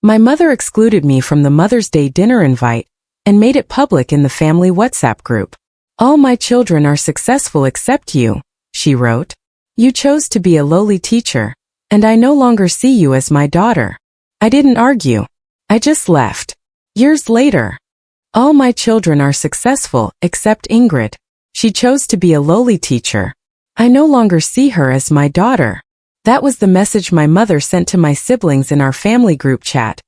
My mother excluded me from the Mother's Day dinner invite and made it public in the family WhatsApp group. All my children are successful except you, she wrote. You chose to be a lowly teacher, and I no longer see you as my daughter. I didn't argue. I just left. Years later. All my children are successful except Ingrid. She chose to be a lowly teacher. I no longer see her as my daughter. That was the message my mother sent to my siblings in our family group chat,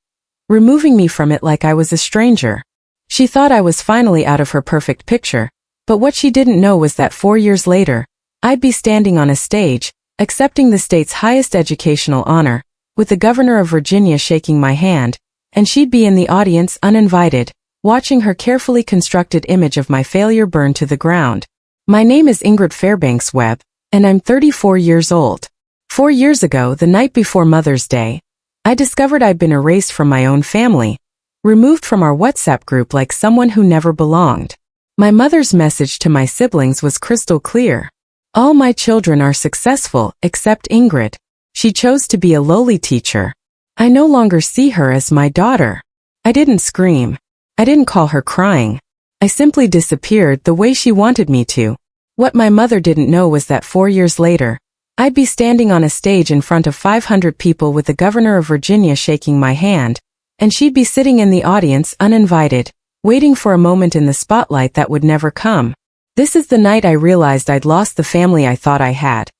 removing me from it like I was a stranger. She thought I was finally out of her perfect picture, but what she didn't know was that 4 years later, I'd be standing on a stage, accepting the state's highest educational honor, with the governor of Virginia shaking my hand, and she'd be in the audience uninvited, watching her carefully constructed image of my failure burn to the ground. My name is Ingrid Fairbanks Webb, and I'm 34 years old. 4 years ago, the night before Mother's Day, I discovered I'd been erased from my own family, removed from our WhatsApp group like someone who never belonged. My mother's message to my siblings was crystal clear. All my children are successful except Ingrid. She chose to be a lowly teacher. I no longer see her as my daughter. I didn't scream. I didn't call her crying. I simply disappeared the way she wanted me to. What my mother didn't know was that 4 years later, I'd be standing on a stage in front of 500 people with the governor of Virginia shaking my hand, and she'd be sitting in the audience uninvited, waiting for a moment in the spotlight that would never come. This is the night I realized I'd lost the family I thought I had,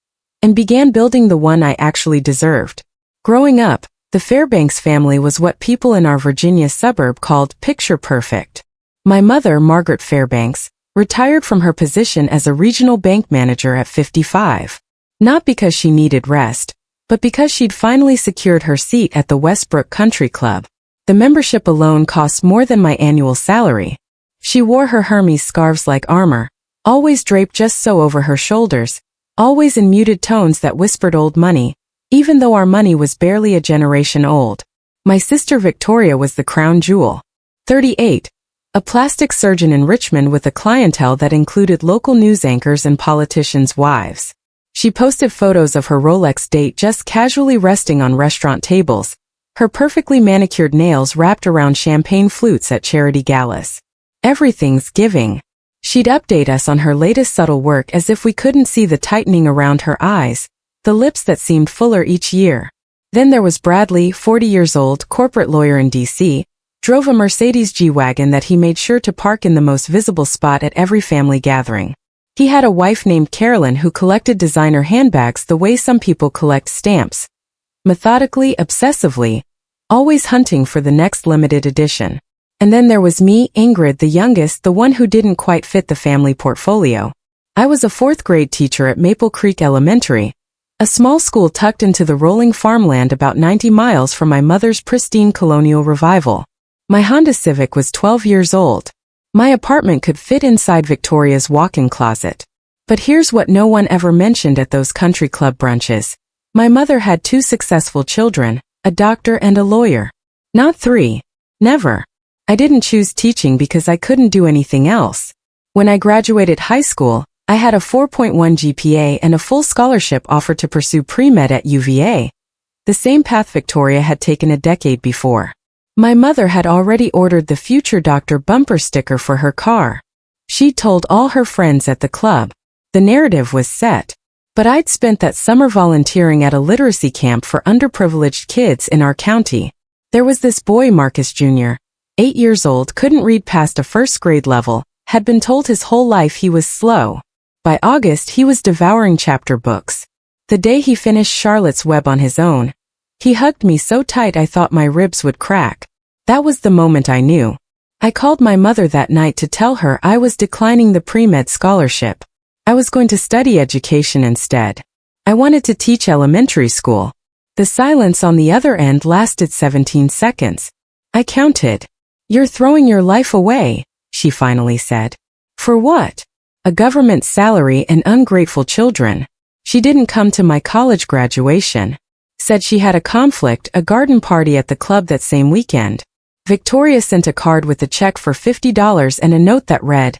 and began building the one I actually deserved. Growing up, the Fairbanks family was what people in our Virginia suburb called picture perfect. My mother, Margaret Fairbanks, retired from her position as a regional bank manager at 55. Not because she needed rest, but because she'd finally secured her seat at the Westbrook Country Club. The membership alone cost more than my annual salary. She wore her Hermes scarves like armor, always draped just so over her shoulders, always in muted tones that whispered old money, even though our money was barely a generation old. My sister Victoria was the crown jewel. 38. A plastic surgeon in Richmond with a clientele that included local news anchors and politicians' wives. She posted photos of her Rolex date just casually resting on restaurant tables, her perfectly manicured nails wrapped around champagne flutes at charity galas. Everything's giving. She'd update us on her latest subtle work as if we couldn't see the tightening around her eyes, the lips that seemed fuller each year. Then there was Bradley, 40 years old, corporate lawyer in D.C., drove a Mercedes G-Wagon that he made sure to park in the most visible spot at every family gathering. He had a wife named Carolyn who collected designer handbags the way some people collect stamps. Methodically, obsessively, always hunting for the next limited edition. And then there was me, Ingrid, the youngest, the one who didn't quite fit the family portfolio. I was a 4th grade teacher at Maple Creek Elementary, a small school tucked into the rolling farmland about 90 miles from my mother's pristine colonial revival. My Honda Civic was 12 years old. My apartment could fit inside Victoria's walk-in closet. But here's what no one ever mentioned at those country club brunches. My mother had 2 successful children, a doctor and a lawyer. Not 3. Never. I didn't choose teaching because I couldn't do anything else. When I graduated high school, I had a 4.1 GPA and a full scholarship offered to pursue pre-med at UVA, the same path Victoria had taken a decade before. My mother had already ordered the future doctor bumper sticker for her car. She told all her friends at the club. The narrative was set. But I'd spent that summer volunteering at a literacy camp for underprivileged kids in our county. There was this boy, Marcus Jr., 8 years old, couldn't read past a 1st grade level, had been told his whole life he was slow. By August, he was devouring chapter books. The day he finished Charlotte's Web on his own, he hugged me so tight I thought my ribs would crack. That was the moment I knew. I called my mother that night to tell her I was declining the pre-med scholarship. I was going to study education instead. I wanted to teach elementary school. The silence on the other end lasted 17 seconds. I counted. "You're throwing your life away," she finally said. "For what?" "A government salary and ungrateful children." She didn't come to my college graduation. Said she had a conflict, a garden party at the club that same weekend. Victoria sent a card with a check for $50 and a note that read,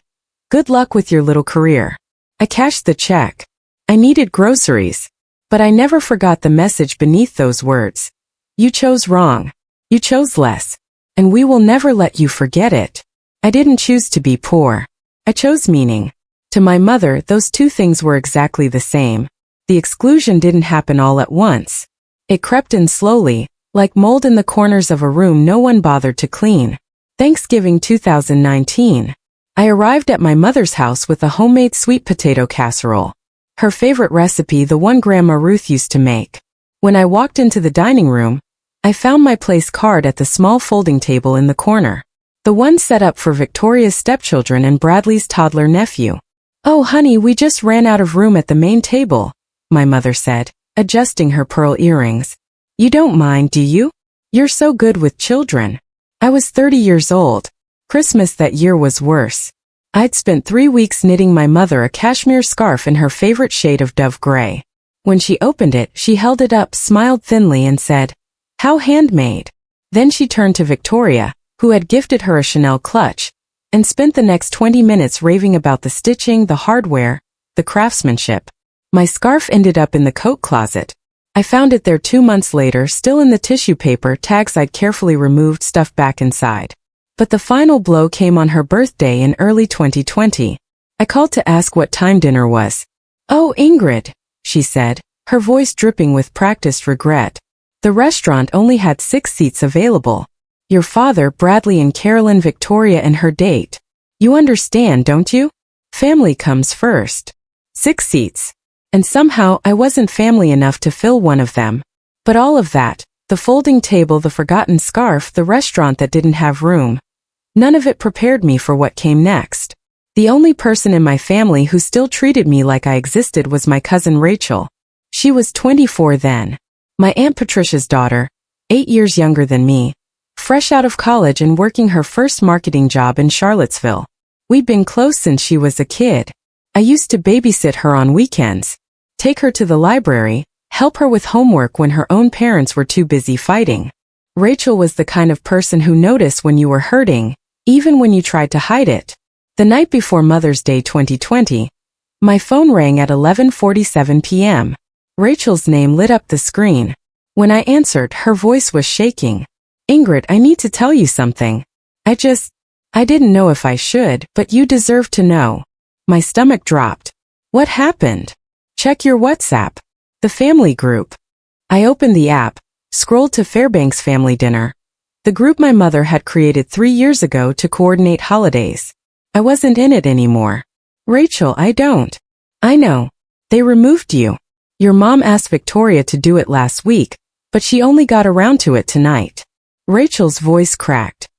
"Good luck with your little career." I cashed the check. I needed groceries. But I never forgot the message beneath those words. "You chose wrong." You chose less. And we will never let you forget it. I didn't choose to be poor. I chose meaning. To my mother, those two things were exactly the same. The exclusion didn't happen all at once. It crept in slowly, like mold in the corners of a room no one bothered to clean. Thanksgiving 2019. I arrived at my mother's house with a homemade sweet potato casserole. Her favorite recipe, the one Grandma Ruth used to make. When I walked into the dining room, I found my place card at the small folding table in the corner. The one set up for Victoria's stepchildren and Bradley's toddler nephew. "Oh honey, we just ran out of room at the main table," my mother said, adjusting her pearl earrings. "You don't mind, do you? You're so good with children." I was 30 years old. Christmas that year was worse. I'd spent 3 weeks knitting my mother a cashmere scarf in her favorite shade of dove gray. When she opened it, she held it up, smiled thinly and said, "How handmade." Then she turned to Victoria, who had gifted her a Chanel clutch, and spent the next 20 minutes raving about the stitching, the hardware, the craftsmanship. My scarf ended up in the coat closet. I found it there 2 months later, still in the tissue paper tags I'd carefully removed, stuffed back inside. But the final blow came on her birthday in early 2020. I called to ask what time dinner was. "Oh, Ingrid," she said, her voice dripping with practiced regret. "The restaurant only had 6 seats available. Your father, Bradley, and Carolyn, Victoria, and her date. You understand, don't you? Family comes first. 6 seats. And somehow I wasn't family enough to fill one of them. But all of that, the folding table, the forgotten scarf, the restaurant that didn't have room, none of it prepared me for what came next. The only person in my family who still treated me like I existed was my cousin Rachel. She was 24 then. My Aunt Patricia's daughter, 8 years younger than me, fresh out of college and working her first marketing job in Charlottesville. We'd been close since she was a kid. I used to babysit her on weekends, take her to the library, help her with homework when her own parents were too busy fighting. Rachel was the kind of person who noticed when you were hurting, even when you tried to hide it. The night before Mother's Day 2020, my phone rang at 11:47 p.m. Rachel's name lit up the screen. When I answered, her voice was shaking. "Ingrid, I need to tell you something. I didn't know if I should, but you deserve to know." My stomach dropped. "What happened?" "Check your WhatsApp. The family group." I opened the app, scrolled to Fairbanks family dinner, the group my mother had created 3 years ago to coordinate holidays. I wasn't in it anymore. "Rachel, I don't." "I know. They removed you. Your mom asked Victoria to do it last week, but she only got around to it tonight." Rachel's voice cracked.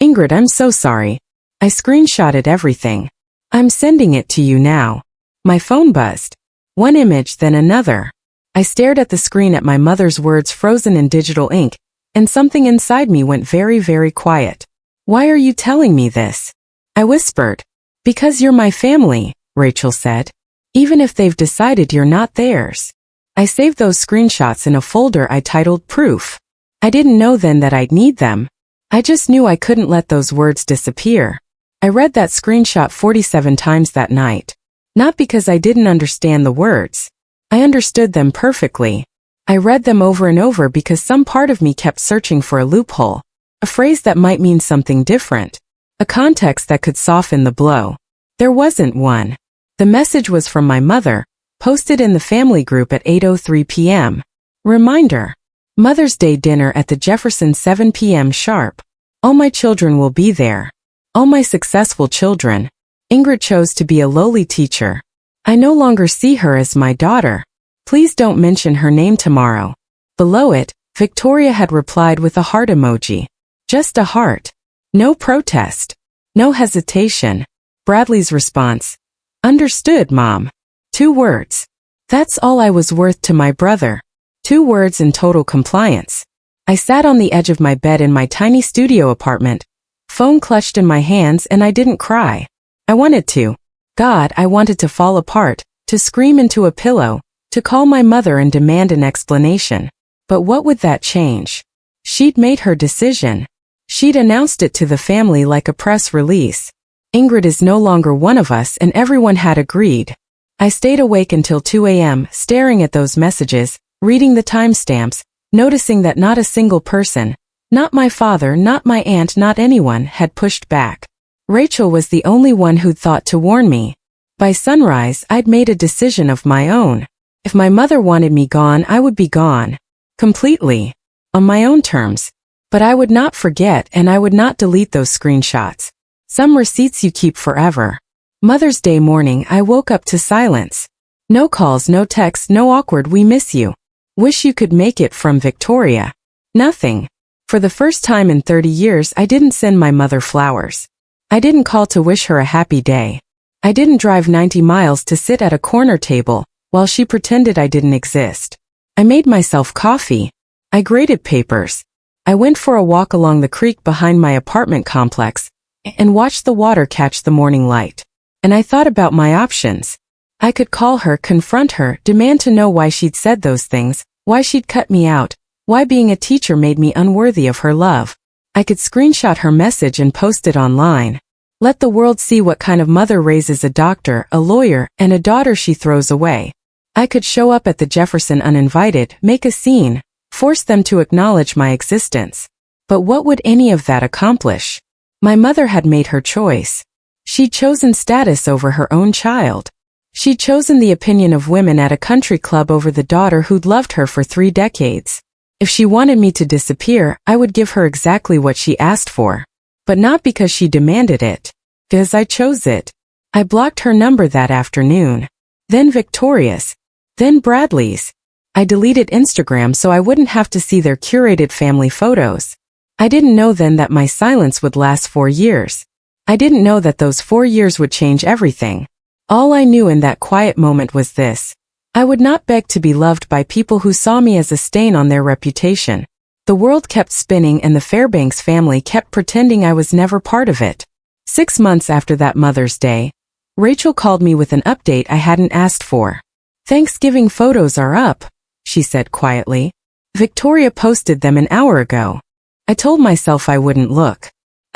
"Ingrid, I'm so sorry. I screenshotted everything. I'm sending it to you now." My phone buzzed. One image, then another. I stared at the screen at my mother's words frozen in digital ink, and something inside me went very, very quiet. "Why are you telling me this?" I whispered. "Because you're my family," Rachel said. "Even if they've decided you're not theirs." I saved those screenshots in a folder I titled Proof. I didn't know then that I'd need them. I just knew I couldn't let those words disappear. I read that screenshot 47 times that night. Not because I didn't understand the words. I understood them perfectly. I read them over and over because some part of me kept searching for a loophole, a phrase that might mean something different, a context that could soften the blow. There wasn't one. The message was from my mother, posted in the family group at 8:03 p.m. Reminder: Mother's Day dinner at the Jefferson 7 p.m. sharp. All my children will be there. All my successful children. Ingrid chose to be a lowly teacher. I no longer see her as my daughter. Please don't mention her name tomorrow. Below it, Victoria had replied with a heart emoji. Just a heart. No protest. No hesitation. Bradley's response: "Understood, Mom." 2 words. That's all I was worth to my brother. 2 words in total compliance. I sat on the edge of my bed in my tiny studio apartment, phone clutched in my hands, and I didn't cry. I wanted to. God, I wanted to fall apart, to scream into a pillow, to call my mother and demand an explanation. But what would that change? She'd made her decision. She'd announced it to the family like a press release. Ingrid is no longer one of us, and everyone had agreed. I stayed awake until 2 a.m., staring at those messages, reading the timestamps, noticing that not a single person, Not my father, not my aunt, not anyone had pushed back. Rachel was the only one who'd thought to warn me. By sunrise, I'd made a decision of my own. If my mother wanted me gone, I would be gone. Completely. On my own terms. But I would not forget, and I would not delete those screenshots. Some receipts you keep forever. Mother's Day morning, I woke up to silence. No calls, no texts, no awkward "we miss you. Wish you could make it" from Victoria. Nothing. For the first time in 30 years, I didn't send my mother flowers. I didn't call to wish her a happy day. I didn't drive 90 miles to sit at a corner table while she pretended I didn't exist. I made myself coffee. I graded papers. I went for a walk along the creek behind my apartment complex and watched the water catch the morning light. And I thought about my options. I could call her, confront her, demand to know why she'd said those things, why she'd cut me out, why being a teacher made me unworthy of her love. I could screenshot her message and post it online. Let the world see what kind of mother raises a doctor, a lawyer, and a daughter she throws away. I could show up at the Jefferson uninvited, make a scene, force them to acknowledge my existence. But what would any of that accomplish? My mother had made her choice. She'd chosen status over her own child. She'd chosen the opinion of women at a country club over the daughter who'd loved her for 3 decades. If she wanted me to disappear, I would give her exactly what she asked for. But not because she demanded it. Because I chose it. I blocked her number that afternoon. Then Victoria's. Then Bradley's. I deleted Instagram so I wouldn't have to see their curated family photos. I didn't know then that my silence would last 4 years. I didn't know that those 4 years would change everything. All I knew in that quiet moment was this. I would not beg to be loved by people who saw me as a stain on their reputation. The world kept spinning and the Fairbanks family kept pretending I was never part of it. 6 months after that Mother's Day, Rachel called me with an update I hadn't asked for. "Thanksgiving photos are up," she said quietly. "Victoria posted them an hour ago." I told myself I wouldn't look.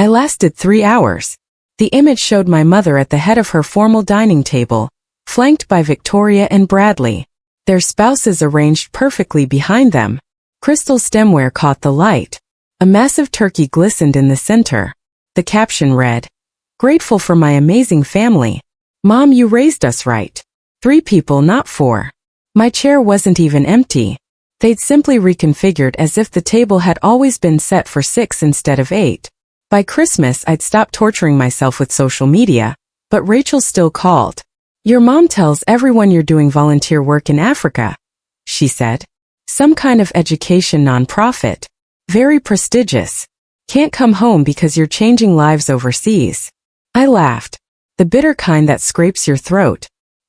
I lasted 3 hours. The image showed my mother at the head of her formal dining table, flanked by Victoria and Bradley. Their spouses arranged perfectly behind them. Crystal stemware caught the light. A massive turkey glistened in the center. The caption read, "Grateful for my amazing family. Mom, you raised us right. 3 people, not 4. My chair wasn't even empty. They'd simply reconfigured as if the table had always been set for 6 instead of 8. By Christmas, I'd stopped torturing myself with social media, but Rachel still called. "Your mom tells everyone you're doing volunteer work in Africa," she said. "Some kind of education nonprofit. Very prestigious. Can't come home because you're changing lives overseas." I laughed. The bitter kind that scrapes your throat.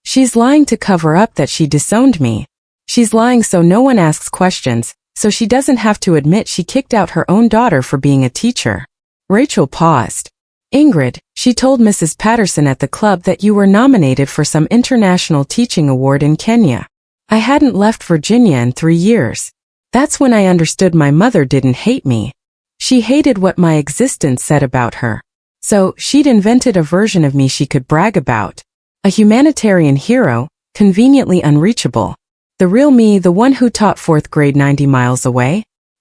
She's lying to cover up that she disowned me. She's lying so no one asks questions, so she doesn't have to admit she kicked out her own daughter for being a teacher. Rachel paused. "Ingrid," she told Mrs. Patterson at the club, "that you were nominated for some international teaching award in Kenya." I hadn't left Virginia in 3 years. That's when I understood my mother didn't hate me. She hated what my existence said about her. So, she'd invented a version of me she could brag about. A humanitarian hero, conveniently unreachable. The real me, the one who taught 4th grade 90 miles away?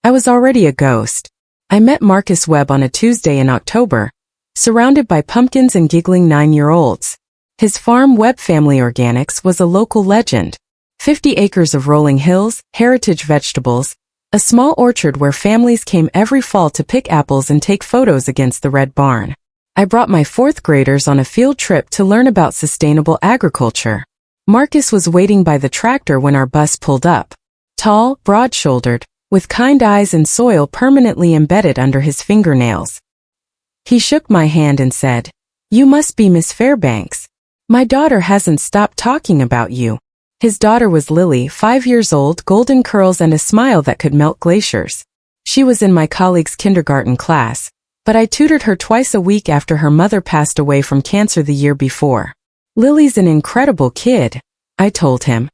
I was already a ghost. I met Marcus Webb on a Tuesday in October, surrounded by pumpkins and giggling 9-year-olds. His farm, Webb Family Organics, was a local legend. 50 acres of rolling hills, heritage vegetables, a small orchard where families came every fall to pick apples and take photos against the red barn. I brought my 4th graders on a field trip to learn about sustainable agriculture. Marcus was waiting by the tractor when our bus pulled up. Tall, broad-shouldered, with kind eyes and soil permanently embedded under his fingernails. He shook my hand and said, "You must be Miss Fairbanks. My daughter hasn't stopped talking about you." His daughter was Lily, 5 years old, golden curls and a smile that could melt glaciers. She was in my colleague's kindergarten class, but I tutored her twice a week after her mother passed away from cancer the year before. "Lily's an incredible kid," I told him.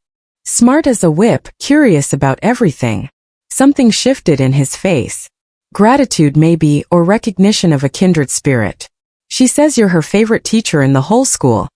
Smart as a whip, curious about everything. Something shifted in his face. Gratitude maybe, or recognition of a kindred spirit. "She says you're her favorite teacher in the whole school,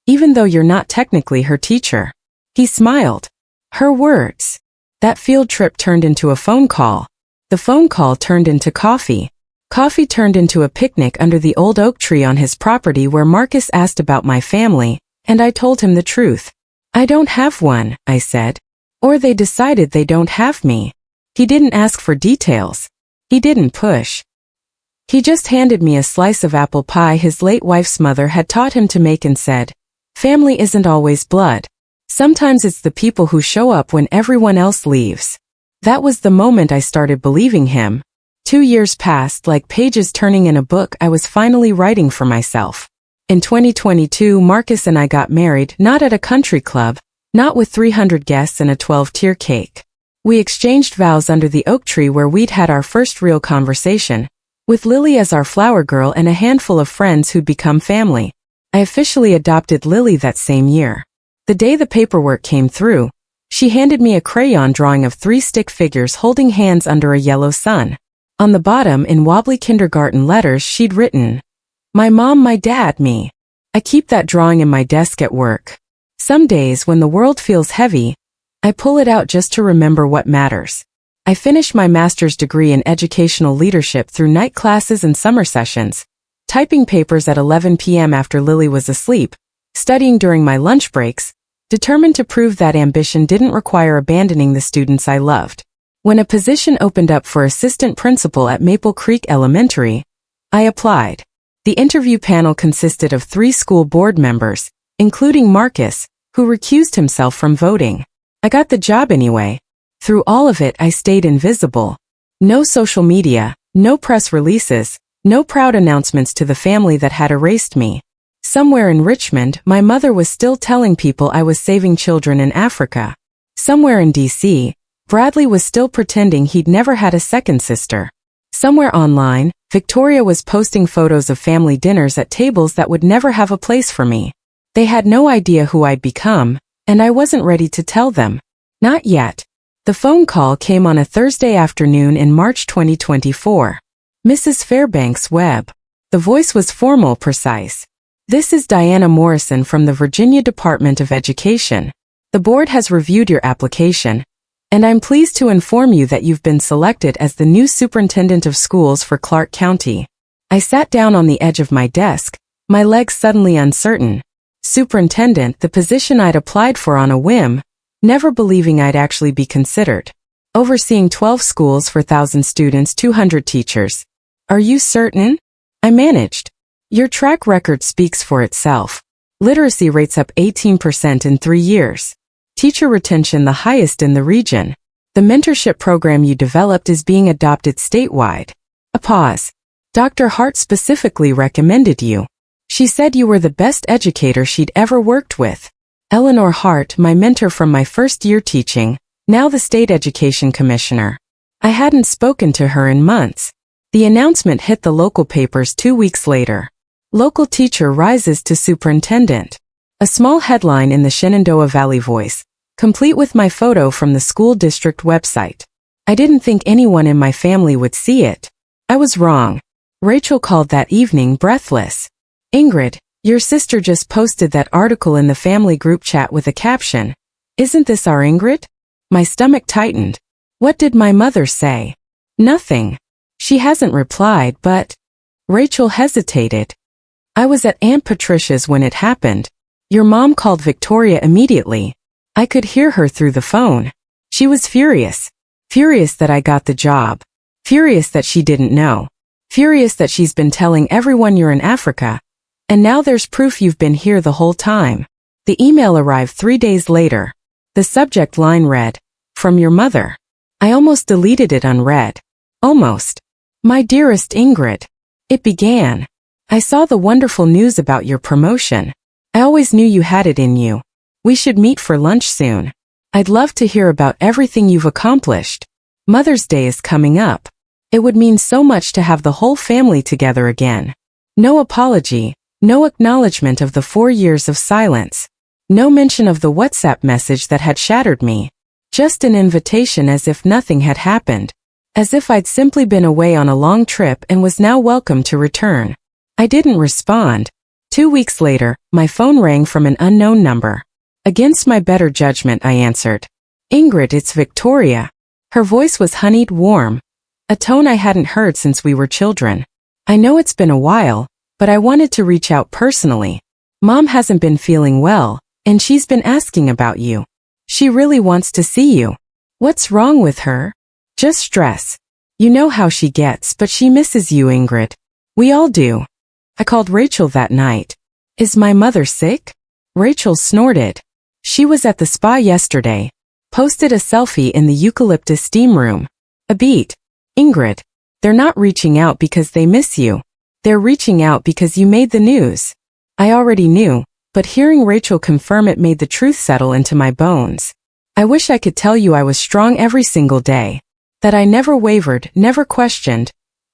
even though you're not technically her teacher." He smiled. Her words. That field trip turned into a phone call. The phone call turned into coffee. Coffee turned into a picnic under the old oak tree on his property where Marcus asked about my family, and I told him the truth. I don't have one, I said. Or they decided they don't have me. He didn't ask for details. He didn't push. He just handed me a slice of apple pie his late wife's mother had taught him to make and said, "Family isn't always blood. Sometimes it's the people who show up when everyone else leaves." That was the moment I started believing him. 2 years passed like pages turning in a book I was finally writing for myself. In 2022, Marcus and I got married, not at a country club, not with 300 guests and a 12-tier cake. We exchanged vows under the oak tree where we'd had our first real conversation, with Lily as our flower girl and a handful of friends who'd become family. I officially adopted Lily that same year. The day the paperwork came through, she handed me a crayon drawing of 3 stick figures holding hands under a yellow sun. On the bottom, in wobbly kindergarten letters, she'd written, "My mom, my dad, me." I keep that drawing in my desk at work. Some days when the world feels heavy, I pull it out just to remember what matters. I finished my master's degree in educational leadership through night classes and summer sessions, typing papers at 11 p.m. after Lily was asleep, studying during my lunch breaks, determined to prove that ambition didn't require abandoning the students I loved. When a position opened up for assistant principal at Maple Creek Elementary, I applied. The interview panel consisted of 3 school board members, including Marcus, who recused himself from voting. I got the job anyway. Through all of it, I stayed invisible. No social media, no press releases, no proud announcements to the family that had erased me. Somewhere in Richmond, my mother was still telling people I was saving children in Africa. Somewhere in D.C., Bradley was still pretending he'd never had a second sister. Somewhere online, Victoria was posting photos of family dinners at tables that would never have a place for me. They had no idea who I'd become, and I wasn't ready to tell them. Not yet. The phone call came on a Thursday afternoon in March 2024. Mrs. Fairbanks Webb. The voice was formal, precise. "This is Diana Morrison from the Virginia Department of Education. The board has reviewed your application, and I'm pleased to inform you that you've been selected as the new superintendent of schools for Clark County." I sat down on the edge of my desk, my legs suddenly uncertain. Superintendent, the position I'd applied for on a whim, never believing I'd actually be considered. Overseeing 12 schools for 1,000 students, 200 teachers. "Are you certain?" I managed. "Your track record speaks for itself. Literacy rates up 18% in 3 years. Teacher retention the highest in the region. The mentorship program you developed is being adopted statewide." A pause. "Dr. Hart specifically recommended you. She said you were the best educator she'd ever worked with." Eleanor Hart, my mentor from my first year teaching, now the state education commissioner. I hadn't spoken to her in months. The announcement hit the local papers 2 weeks later. Local teacher rises to superintendent. A small headline in the Shenandoah Valley Voice, complete with my photo from the school district website. I didn't think anyone in my family would see it. I was wrong. Rachel called that evening breathless. "Ingrid, your sister just posted that article in the family group chat with a caption, 'Isn't this our Ingrid?'" My stomach tightened. What did my mother say? Nothing. She hasn't replied, but... Rachel hesitated. "I was at Aunt Patricia's when it happened. Your mom called Victoria immediately. I could hear her through the phone. She was furious. Furious that I got the job. Furious that she didn't know. Furious that she's been telling everyone you're in Africa. And now there's proof you've been here the whole time." The email arrived 3 days later. The subject line read, "From your mother." I almost deleted it unread. Almost. "My dearest Ingrid." It began. "I saw the wonderful news about your promotion. I always knew you had it in you. We should meet for lunch soon. I'd love to hear about everything you've accomplished. Mother's Day is coming up. It would mean so much to have the whole family together again." No apology, no acknowledgement of the 4 years of silence. No mention of the WhatsApp message that had shattered me. Just an invitation as if nothing had happened. As if I'd simply been away on a long trip and was now welcome to return. I didn't respond. 2 weeks later, my phone rang from an unknown number. Against my better judgment, I answered. "Ingrid, it's Victoria." Her voice was honeyed warm. a tone I hadn't heard since we were children. I know it's been a while, but I wanted to reach out personally. Mom hasn't been feeling well, and she's been asking about you. She really wants to see you. What's wrong with her? Just stress. You know how she gets, but she misses you, Ingrid. We all do. I called Rachel that night. Is my mother sick? Rachel snorted. She was at the spa yesterday. Posted a selfie in the eucalyptus steam room. A beat. Ingrid. They're not reaching out because they miss you. They're reaching out because you made the news. I already knew, but hearing Rachel confirm it made the truth settle into my bones. I wish I could tell you I was strong every single day. That I never wavered, never questioned,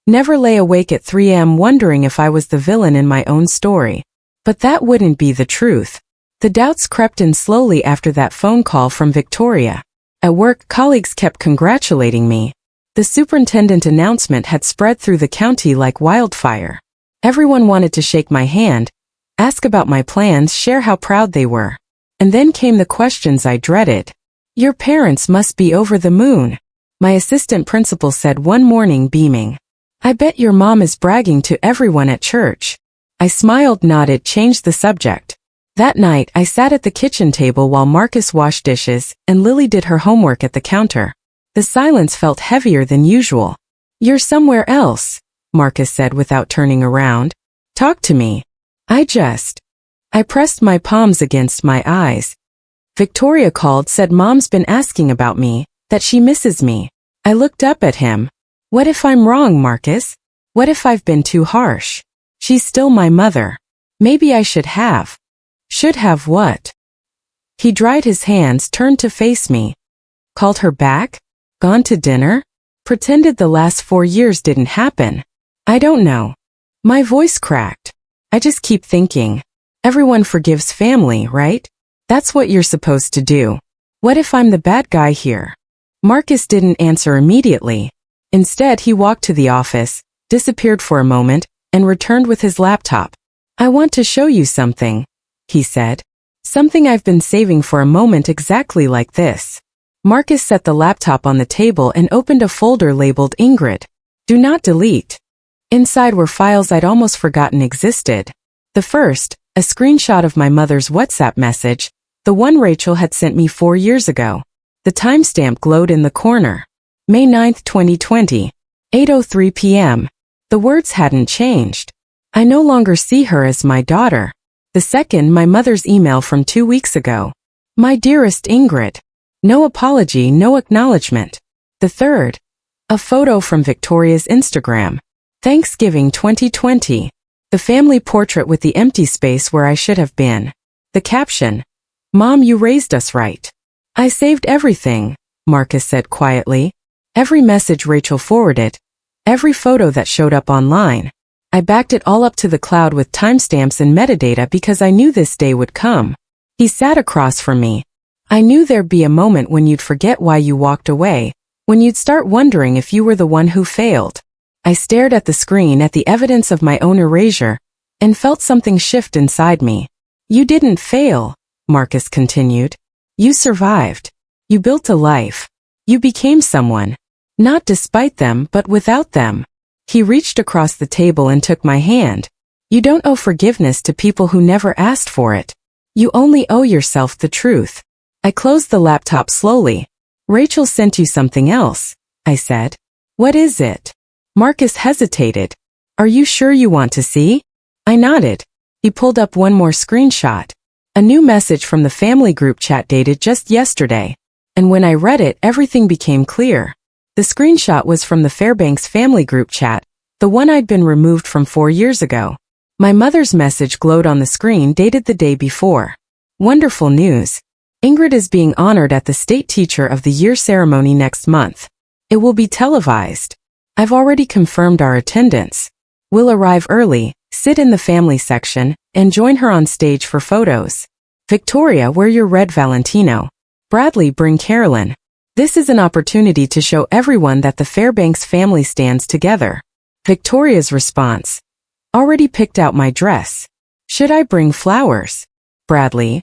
never lay awake at 3 a.m. wondering if I was the villain in my own story. But that wouldn't be the truth. The doubts crept in slowly after that phone call from Victoria. At work, colleagues kept congratulating me. The superintendent announcement had spread through the county like wildfire. Everyone wanted to shake my hand, ask about my plans, share how proud they were. And then came the questions I dreaded. Your parents must be over the moon. My assistant principal said one morning, beaming. I bet your mom is bragging to everyone at church. I smiled, nodded, changed the subject. That night, I sat at the kitchen table while Marcus washed dishes and Lily did her homework at the counter. The silence felt heavier than usual. You're somewhere else, Marcus said without turning around. Talk to me. I pressed my palms against my eyes. Victoria called, said Mom's been asking about me, that she misses me. I looked up at him. What if I'm wrong, Marcus? What if I've been too harsh? She's still my mother. Maybe I should have. Should have what? He dried his hands, turned to face me. Called her back? Gone to dinner? Pretended the last 4 years didn't happen. I don't know. My voice cracked. I just keep thinking. Everyone forgives family, right? That's what you're supposed to do. What if I'm the bad guy here? Marcus didn't answer immediately. Instead, he walked to the office, disappeared for a moment, and returned with his laptop. I want to show you something, he said. Something I've been saving for a moment exactly like this. Marcus set the laptop on the table and opened a folder labeled Ingrid. Do not delete. Inside were files I'd almost forgotten existed. The first, a screenshot of my mother's WhatsApp message, the one Rachel had sent me 4 years ago. The timestamp glowed in the corner. May 9, 2020, 8:03 p.m. The words hadn't changed. I no longer see her as my daughter. The second, my mother's email from 2 weeks ago. My dearest Ingrid. No apology, no acknowledgement. The third, a photo from Victoria's Instagram. Thanksgiving 2020. The family portrait with the empty space where I should have been. The caption, Mom, you raised us right. I saved everything, Marcus said quietly. Every message Rachel forwarded. Every photo that showed up online. I backed it all up to the cloud with timestamps and metadata because I knew this day would come. He sat across from me. I knew there'd be a moment when you'd forget why you walked away, when you'd start wondering if you were the one who failed. I stared at the screen, at the evidence of my own erasure, and felt something shift inside me. You didn't fail, Marcus continued. You survived. You built a life. You became someone. Not despite them, but without them. He reached across the table and took my hand. You don't owe forgiveness to people who never asked for it. You only owe yourself the truth. I closed the laptop slowly. Rachel sent you something else, I said. What is it? Marcus hesitated. Are you sure you want to see? I nodded. He pulled up one more screenshot. A new message from the family group chat dated just yesterday. And when I read it, everything became clear. The screenshot was from the Fairbanks family group chat, the one I'd been removed from 4 years ago. My mother's message glowed on the screen, dated the day before. Wonderful news. Ingrid is being honored at the State Teacher of the Year ceremony next month. It will be televised. I've already confirmed our attendance. We'll arrive early, sit in the family section, and join her on stage for photos. Victoria, wear your red Valentino. Bradley, bring Carolyn. This is an opportunity to show everyone that the Fairbanks family stands together. Victoria's response. Already picked out my dress. Should I bring flowers? Bradley.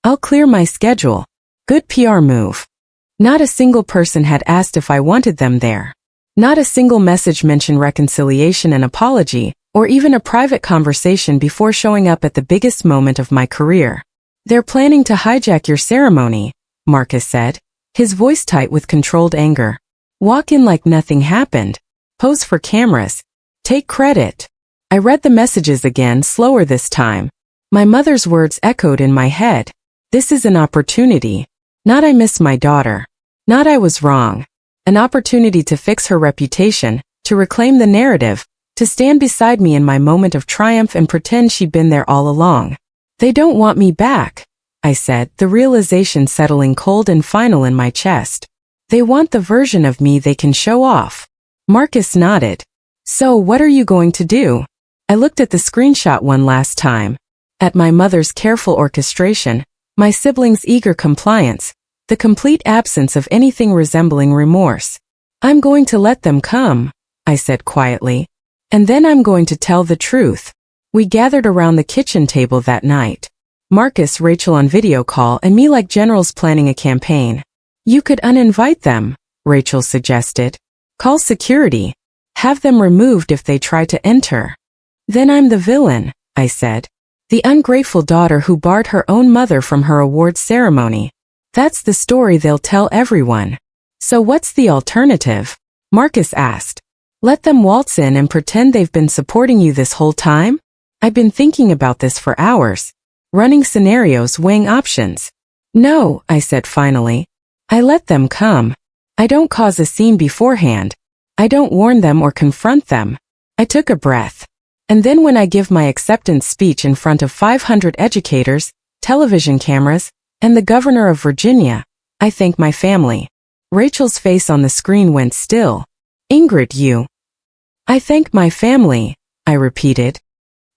I'll clear my schedule. Good PR move. Not a single person had asked if I wanted them there. Not a single message mentioned reconciliation and apology, or even a private conversation before showing up at the biggest moment of my career. "They're planning to hijack your ceremony," Marcus said, his voice tight with controlled anger. "Walk in like nothing happened. Pose for cameras. Take credit." I read the messages again, slower this time. My mother's words echoed in my head. "This is an opportunity. Not I miss my daughter. Not I was wrong. An opportunity to fix her reputation, to reclaim the narrative, to stand beside me in my moment of triumph and pretend she'd been there all along." "They don't want me back," I said, the realization settling cold and final in my chest. "They want the version of me they can show off." Marcus nodded. "So what are you going to do?" I looked at the screenshot one last time. At my mother's careful orchestration, my siblings' eager compliance, the complete absence of anything resembling remorse. "I'm going to let them come," I said quietly. "And then I'm going to tell the truth." We gathered around the kitchen table that night. Marcus, Rachel on video call, and me like generals planning a campaign. "You could uninvite them," Rachel suggested. "Call security. Have them removed if they try to enter." "Then I'm the villain," I said. "The ungrateful daughter who barred her own mother from her awards ceremony. That's the story they'll tell everyone." "So what's the alternative?" Marcus asked. "Let them waltz in and pretend they've been supporting you this whole time?" I've been thinking about this for hours. Running scenarios, weighing options. "No," I said finally. "I let them come. I don't cause a scene beforehand. I don't warn them or confront them." I took a breath. "And then when I give my acceptance speech in front of 500 educators, television cameras, and the governor of Virginia, I thank my family." Rachel's face on the screen went still. "Ingrid, you." "I thank my family," I repeated.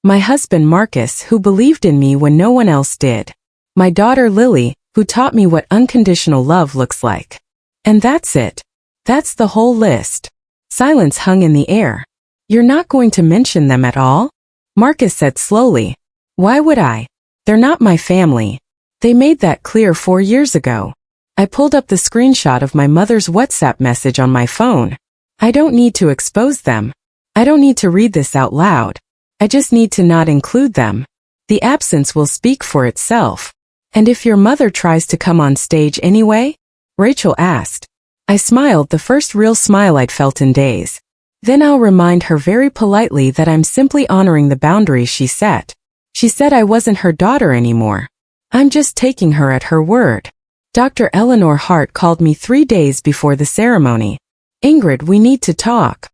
"My husband Marcus, who believed in me when no one else did. My daughter Lily, who taught me what unconditional love looks like. And that's it. That's the whole list." Silence hung in the air. "You're not going to mention them at all?" Marcus said slowly. "Why would I? They're not my family. They made that clear 4 years ago." I pulled up the screenshot of my mother's WhatsApp message on my phone. "I don't need to expose them. I don't need to read this out loud. I just need to not include them. The absence will speak for itself." "And if your mother tries to come on stage anyway?" Rachel asked. I smiled, the first real smile I'd felt in days. "Then I'll remind her very politely that I'm simply honoring the boundaries she set. She said I wasn't her daughter anymore. I'm just taking her at her word." Dr. Eleanor Hart called me 3 days before the ceremony. "Ingrid, we need to talk."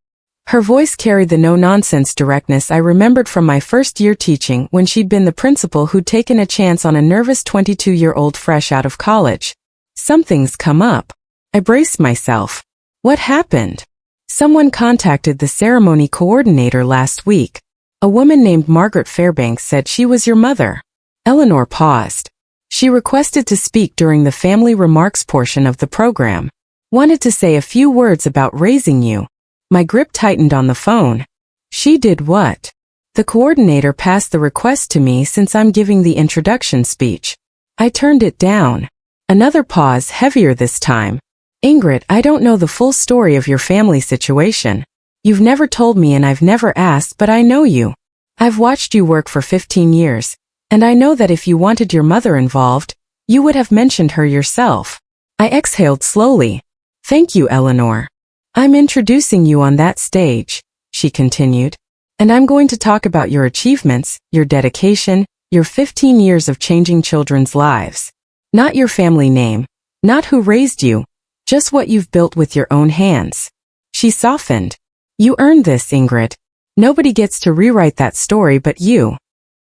Her voice carried the no-nonsense directness I remembered from my first year teaching, when she'd been the principal who'd taken a chance on a nervous 22-year-old fresh out of college. "Something's come up." I braced myself. "What happened?" "Someone contacted the ceremony coordinator last week. A woman named Margaret Fairbanks said she was your mother." Eleanor paused. "She requested to speak during the family remarks portion of the program. Wanted to say a few words about raising you." My grip tightened on the phone. "She did what?" "The coordinator passed the request to me since I'm giving the introduction speech." I turned it down. Another pause, heavier this time. "Ingrid, I don't know the full story of your family situation. You've never told me and I've never asked, but I know you. I've watched you work for 15 years, and I know that if you wanted your mother involved, you would have mentioned her yourself." I exhaled slowly. "Thank you, Eleanor. I'm introducing you on that stage," she continued. "And I'm going to talk about your achievements, your dedication, your 15 years of changing children's lives. Not your family name, not who raised you, just what you've built with your own hands." She softened. "You earned this, Ingrid. Nobody gets to rewrite that story but you."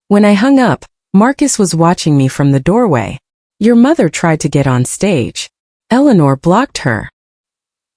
When I hung up, Marcus was watching me from the doorway. "Your mother tried to get on stage. Eleanor blocked her."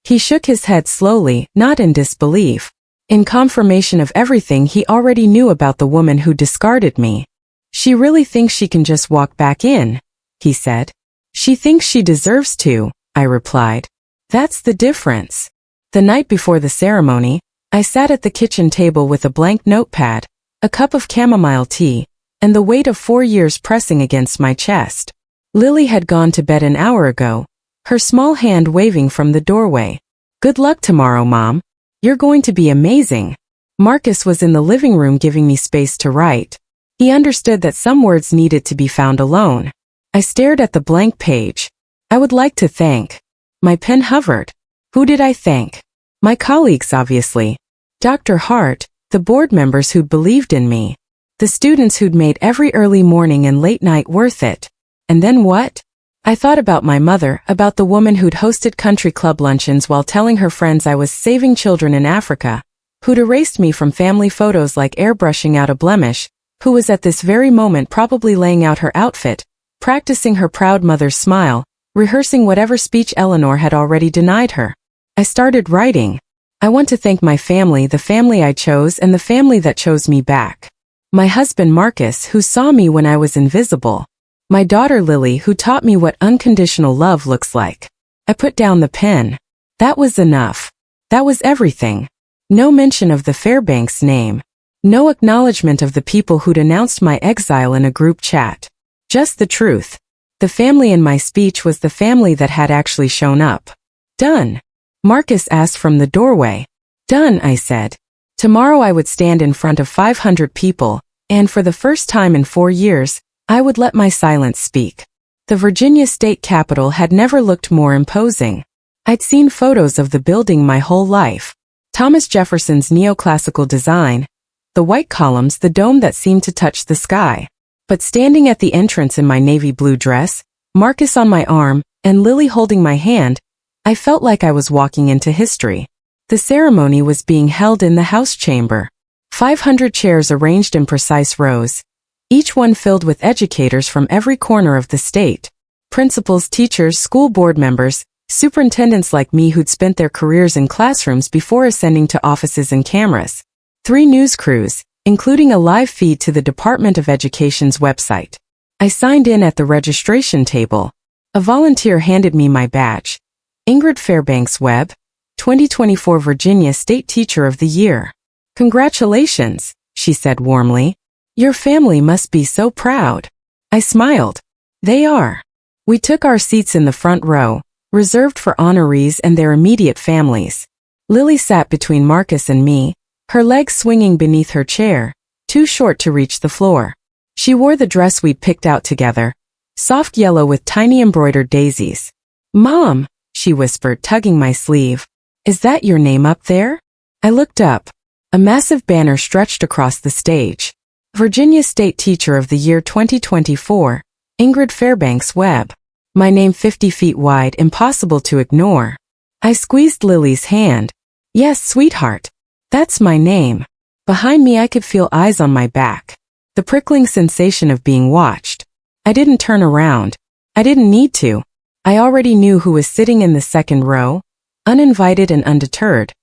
He shook his head slowly, not in disbelief. In confirmation of everything he already knew about the woman who discarded me. "She really thinks she can just walk back in," he said. "She thinks she deserves to," I replied. "That's the difference." The night before the ceremony, I sat at the kitchen table with a blank notepad, a cup of chamomile tea, and the weight of 4 years pressing against my chest. Lily had gone to bed an hour ago, her small hand waving from the doorway. "Good luck tomorrow, Mom." You're going to be amazing. Marcus was in the living room giving me space to write. He understood that some words needed to be found alone. I stared at the blank page. I would like to thank. My pen hovered. Who did I thank? My colleagues, obviously. Dr. Hart, the board members who'd believed in me. The students who'd made every early morning and late night worth it. And then what? I thought about my mother, about the woman who'd hosted country club luncheons while telling her friends I was saving children in Africa, who'd erased me from family photos like airbrushing out a blemish, who was at this very moment probably laying out her outfit, practicing her proud mother's smile, rehearsing whatever speech Eleanor had already denied her. I started writing. I want to thank my family, the family I chose and the family that chose me back. My husband Marcus, who saw me when I was invisible. My daughter Lily, who taught me what unconditional love looks like. I put down the pen. That was enough. That was everything. No mention of the Fairbanks name. No acknowledgement of the people who'd announced my exile in a group chat. Just the truth. The family in my speech was the family that had actually shown up. Done. Marcus asked from the doorway. Done, I said. Tomorrow I would stand in front of 500 people, and for the first time in 4 years, I would let my silence speak. The Virginia state capitol had never looked more imposing. I'd seen photos of the building my whole life. Thomas Jefferson's neoclassical design, the white columns, the dome that seemed to touch the sky. But standing at the entrance in my navy blue dress, Marcus on my arm, and Lily holding my hand, I felt like I was walking into history. The ceremony was being held in the House chamber. 500 chairs arranged in precise rows, each one filled with educators from every corner of the state. Principals, teachers, school board members, superintendents like me who'd spent their careers in classrooms before ascending to offices and cameras. 3 news crews, including a live feed to the Department of Education's website. I signed in at the registration table. A volunteer handed me my badge. Ingrid Fairbanks Webb, 2024 Virginia State Teacher of the Year. Congratulations, she said warmly. Your family must be so proud. I smiled. They are. We took our seats in the front row, reserved for honorees and their immediate families. Lily sat between Marcus and me, her legs swinging beneath her chair, too short to reach the floor. She wore the dress we'd picked out together, soft yellow with tiny embroidered daisies. Mom, she whispered, tugging my sleeve. Is that your name up there? I looked up. A massive banner stretched across the stage. Virginia State Teacher of the Year 2024, Ingrid Fairbanks Webb. My name 50 feet wide, impossible to ignore. I squeezed Lily's hand. Yes, sweetheart. That's my name. Behind me I could feel eyes on my back. The prickling sensation of being watched. I didn't turn around. I didn't need to. I already knew who was sitting in the second row, uninvited and undeterred,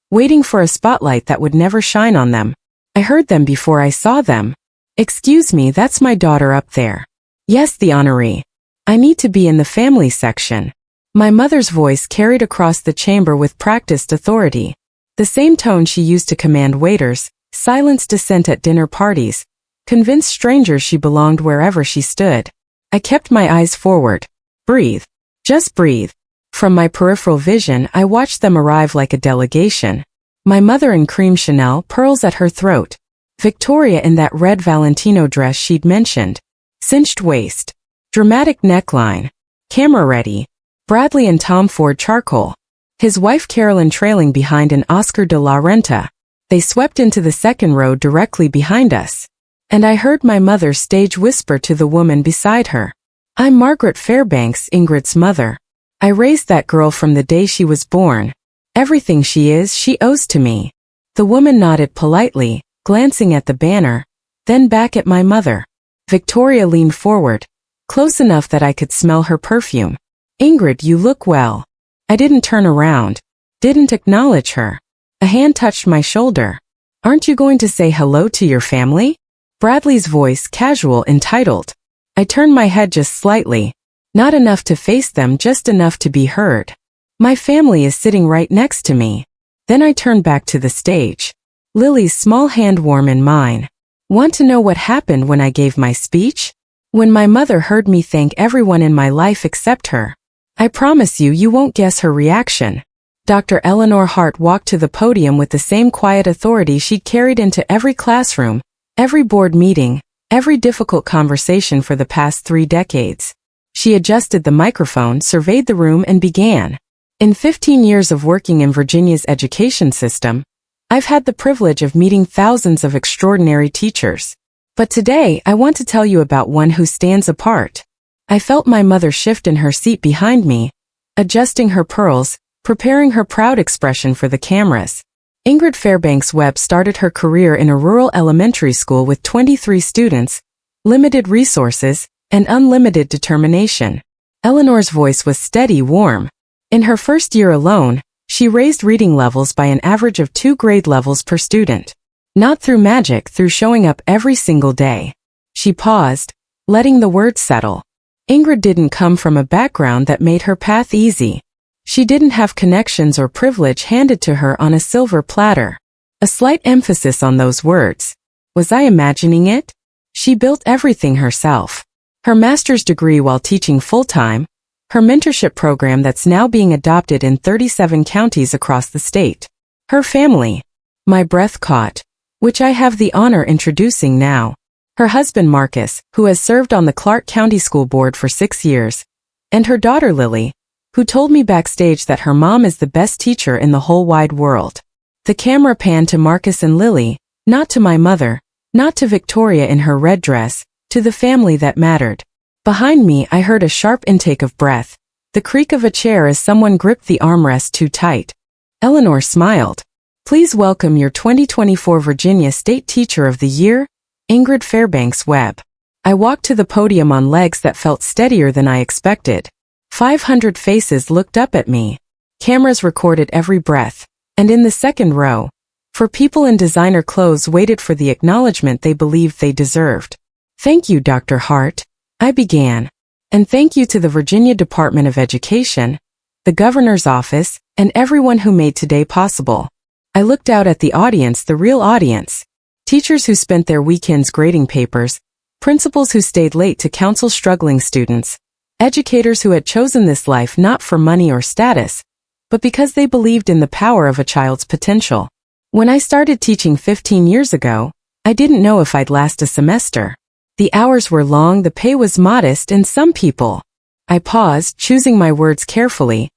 waiting for a spotlight that would never shine on them. I heard them before I saw them. Excuse me, that's my daughter up there. Yes, the honoree. I need to be in the family section. My mother's voice carried across the chamber with practiced authority. The same tone she used to command waiters, silence dissent at dinner parties, convince strangers she belonged wherever she stood. I kept my eyes forward. Breathe. Just breathe. From my peripheral vision, I watched them arrive like a delegation. My mother in cream Chanel, pearls at her throat. Victoria in that red Valentino dress she'd mentioned. Cinched waist. Dramatic neckline. Camera ready. Bradley and Tom Ford charcoal. His wife Carolyn trailing behind an Oscar de la Renta. They swept into the second row directly behind us. And I heard my mother stage whisper to the woman beside her. I'm Margaret Fairbanks, Ingrid's mother. I raised that girl from the day she was born. Everything she is, she owes to me. The woman nodded politely, glancing at the banner, then back at my mother. Victoria leaned forward, close enough that I could smell her perfume. Ingrid, you look well. I didn't turn around, didn't acknowledge her. A hand touched my shoulder. Aren't you going to say hello to your family? Bradley's voice, casual, entitled. I turned my head just slightly, not enough to face them, just enough to be heard. My family is sitting right next to me. Then I turned back to the stage. Lily's small hand warm in mine. Want to know what happened when I gave my speech? When my mother heard me thank everyone in my life except her. I promise you, you won't guess her reaction. Dr. Eleanor Hart walked to the podium with the same quiet authority she'd carried into every classroom, every board meeting, every difficult conversation for the past 3 decades. She adjusted the microphone, surveyed the room, and began. In 15 years of working in Virginia's education system, I've had the privilege of meeting thousands of extraordinary teachers. But today, I want to tell you about one who stands apart. I felt my mother shift in her seat behind me, adjusting her pearls, preparing her proud expression for the cameras. Ingrid Fairbanks Webb started her career in a rural elementary school with 23 students, limited resources, and unlimited determination. Eleanor's voice was steady, warm. In her first year alone, she raised reading levels by an average of 2 grade levels per student. Not through magic, through showing up every single day. She paused, letting the words settle. Ingrid didn't come from a background that made her path easy. She didn't have connections or privilege handed to her on a silver platter. A slight emphasis on those words. Was I imagining it? She built everything herself. Her master's degree while teaching full-time, her mentorship program that's now being adopted in 37 counties across the state. Her family. My breath caught. Which I have the honor introducing now. Her husband Marcus, who has served on the Clark County School Board for 6 years, and her daughter Lily, who told me backstage that her mom is the best teacher in the whole wide world. The camera panned to Marcus and Lily, not to my mother, not to Victoria in her red dress, to the family that mattered. Behind me I heard a sharp intake of breath, the creak of a chair as someone gripped the armrest too tight. Eleanor smiled. Please welcome your 2024 Virginia State Teacher of the Year, Ingrid Fairbanks Webb. I walked to the podium on legs that felt steadier than I expected. 500 faces looked up at me. Cameras recorded every breath, and in the second row, for people in designer clothes waited for the acknowledgement they believed they deserved. Thank you, Dr. Hart, I began. And thank you to the Virginia Department of Education, the Governor's Office, and everyone who made today possible. I looked out at the audience, the real audience. Teachers who spent their weekends grading papers, principals who stayed late to counsel struggling students, educators who had chosen this life not for money or status, but because they believed in the power of a child's potential. When I started teaching 15 years ago, I didn't know if I'd last a semester. The hours were long, the pay was modest, and some people. I paused, choosing my words carefully,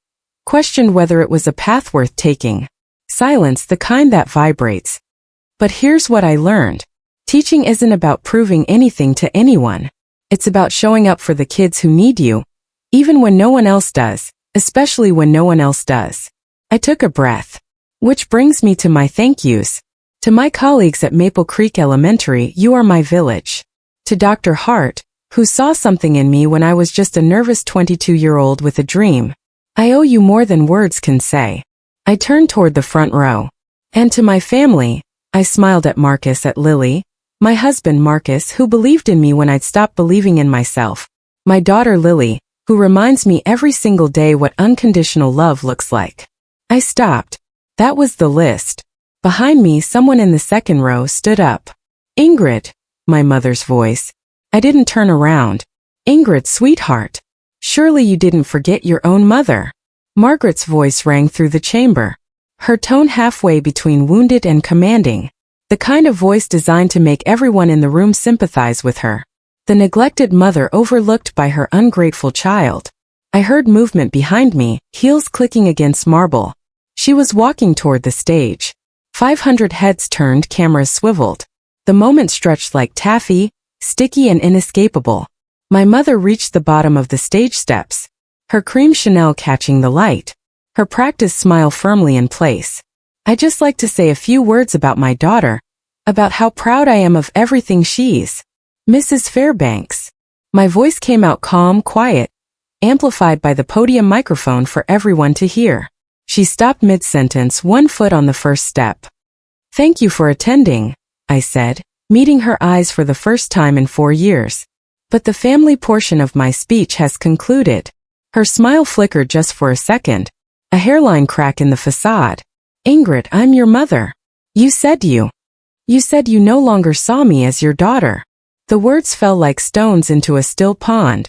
questioned whether it was a path worth taking. Silence, the kind that vibrates. But here's what I learned. Teaching isn't about proving anything to anyone. It's about showing up for the kids who need you, even when no one else does, especially when no one else does. I took a breath. Which brings me to my thank yous. To my colleagues at Maple Creek Elementary, you are my village. To Dr. Hart, who saw something in me when I was just a nervous 22-year-old with a dream. I owe you more than words can say. I turned toward the front row. And to my family, I smiled at Marcus, at Lily, my husband Marcus, who believed in me when I'd stopped believing in myself, my daughter Lily, who reminds me every single day what unconditional love looks like. I stopped. That was the list. Behind me, someone in the second row stood up. Ingrid, my mother's voice. I didn't turn around. Ingrid, sweetheart. Surely you didn't forget your own mother. Margaret's voice rang through the chamber. Her tone halfway between wounded and commanding. The kind of voice designed to make everyone in the room sympathize with her. The neglected mother overlooked by her ungrateful child. I heard movement behind me, heels clicking against marble. She was walking toward the stage. 500 heads turned, cameras swiveled. The moment stretched like taffy, sticky and inescapable. My mother reached the bottom of the stage steps, her cream Chanel catching the light, her practiced smile firmly in place. I'd just like to say a few words about my daughter, about how proud I am of everything she's. Mrs. Fairbanks. My voice came out calm, quiet, amplified by the podium microphone for everyone to hear. She stopped mid-sentence, one foot on the first step. Thank you for attending, I said, meeting her eyes for the first time in 4 years. But the family portion of my speech has concluded. Her smile flickered just for a second, a hairline crack in the facade. Ingrid, I'm your mother. You said you no longer saw me as your daughter. The words fell like stones into a still pond.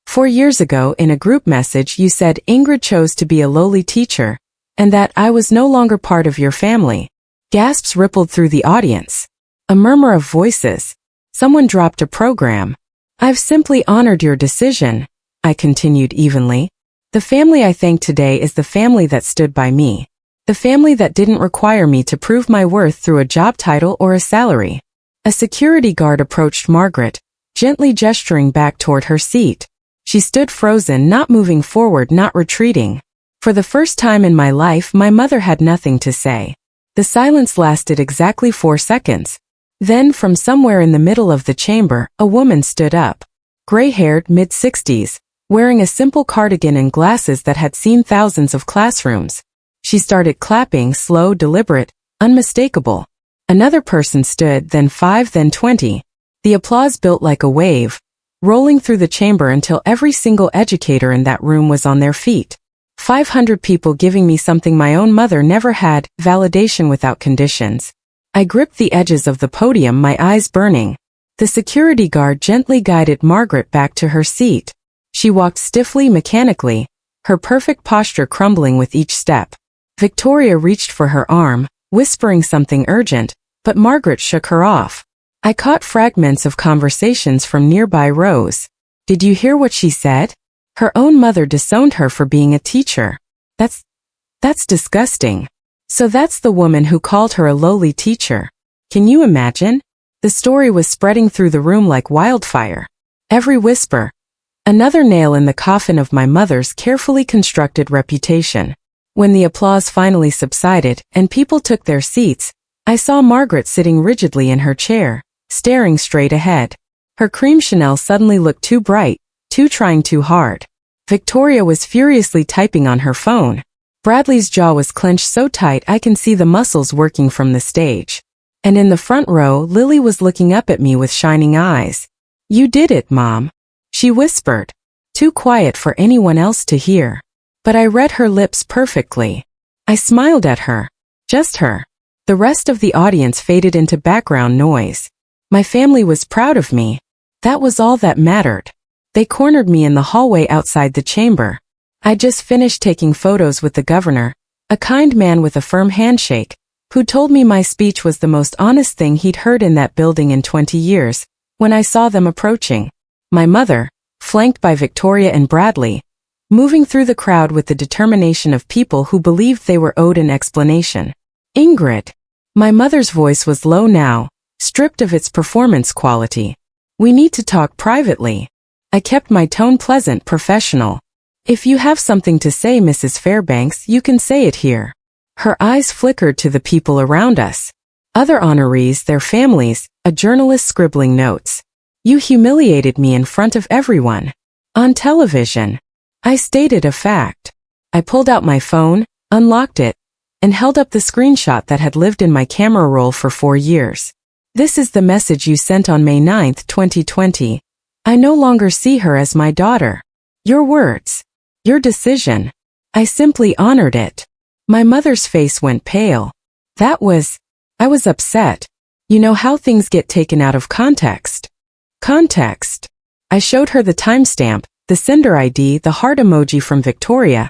4 years ago, in a group message, you said Ingrid chose to be a lowly teacher, and that I was no longer part of your family. Gasps rippled through the audience. A murmur of voices. Someone dropped a program. I've simply honored your decision, I continued evenly. The family I thank today is the family that stood by me. The family that didn't require me to prove my worth through a job title or a salary. A security guard approached Margaret, gently gesturing back toward her seat. She stood frozen, not moving forward, not retreating. For the first time in my life, my mother had nothing to say. The silence lasted exactly 4 seconds. Then, from somewhere in the middle of the chamber, a woman stood up. Gray-haired, mid-60s, wearing a simple cardigan and glasses that had seen thousands of classrooms. She started clapping, slow, deliberate, unmistakable. Another person stood, then 5, then 20. The applause built like a wave, rolling through the chamber until every single educator in that room was on their feet. 500 people giving me something my own mother never had, validation without conditions. I gripped the edges of the podium, my eyes burning. The security guard gently guided Margaret back to her seat. She walked stiffly, mechanically, her perfect posture crumbling with each step. Victoria reached for her arm, whispering something urgent, but Margaret shook her off. I caught fragments of conversations from nearby rows. Did you hear what she said? Her own mother disowned her for being a teacher. That's disgusting. So that's the woman who called her a lowly teacher. Can you imagine? The story was spreading through the room like wildfire. Every whisper. Another nail in the coffin of my mother's carefully constructed reputation. When the applause finally subsided and people took their seats, I saw Margaret sitting rigidly in her chair, staring straight ahead. Her cream Chanel suddenly looked too bright, too trying too hard. Victoria was furiously typing on her phone. Bradley's jaw was clenched so tight I can see the muscles working from the stage. And in the front row, Lily was looking up at me with shining eyes. You did it, Mom, she whispered, too quiet for anyone else to hear. But I read her lips perfectly. I smiled at her. Just her. The rest of the audience faded into background noise. My family was proud of me. That was all that mattered. They cornered me in the hallway outside the chamber. I just finished taking photos with the governor, a kind man with a firm handshake, who told me my speech was the most honest thing he'd heard in that building in 20 years, when I saw them approaching. My mother, flanked by Victoria and Bradley, moving through the crowd with the determination of people who believed they were owed an explanation. Ingrid. My mother's voice was low now, stripped of its performance quality. We need to talk privately. I kept my tone pleasant, professional. If you have something to say, Mrs. Fairbanks, you can say it here. Her eyes flickered to the people around us. Other honorees, their families, a journalist scribbling notes. You humiliated me in front of everyone. On television. I stated a fact. I pulled out my phone, unlocked it, and held up the screenshot that had lived in my camera roll for 4 years. This is the message you sent on May 9, 2020. I no longer see her as my daughter. Your words. Your decision. I simply honored it. My mother's face went pale. I was upset. You know how things get taken out of context. Context. I showed her the timestamp, the sender ID, the heart emoji from Victoria,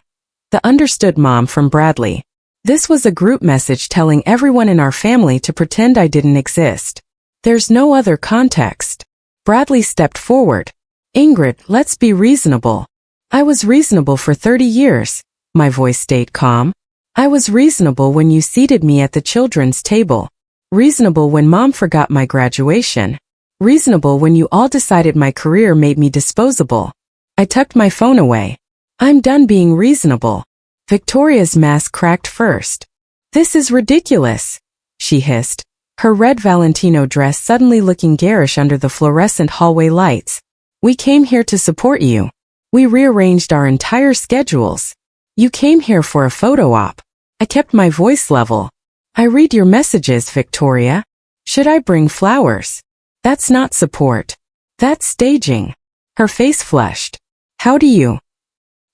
the understood mom from Bradley. This was a group message telling everyone in our family to pretend I didn't exist. There's no other context. Bradley stepped forward. Ingrid, let's be reasonable. I was reasonable for 30 years. My voice stayed calm. I was reasonable when you seated me at the children's table. Reasonable when Mom forgot my graduation. Reasonable when you all decided my career made me disposable. I tucked my phone away. I'm done being reasonable. Victoria's mask cracked first. This is ridiculous, she hissed, her red Valentino dress suddenly looking garish under the fluorescent hallway lights. We came here to support you. We rearranged our entire schedules. You came here for a photo op. I kept my voice level. I read your messages, Victoria. Should I bring flowers? That's not support. That's staging. Her face flushed. How do you?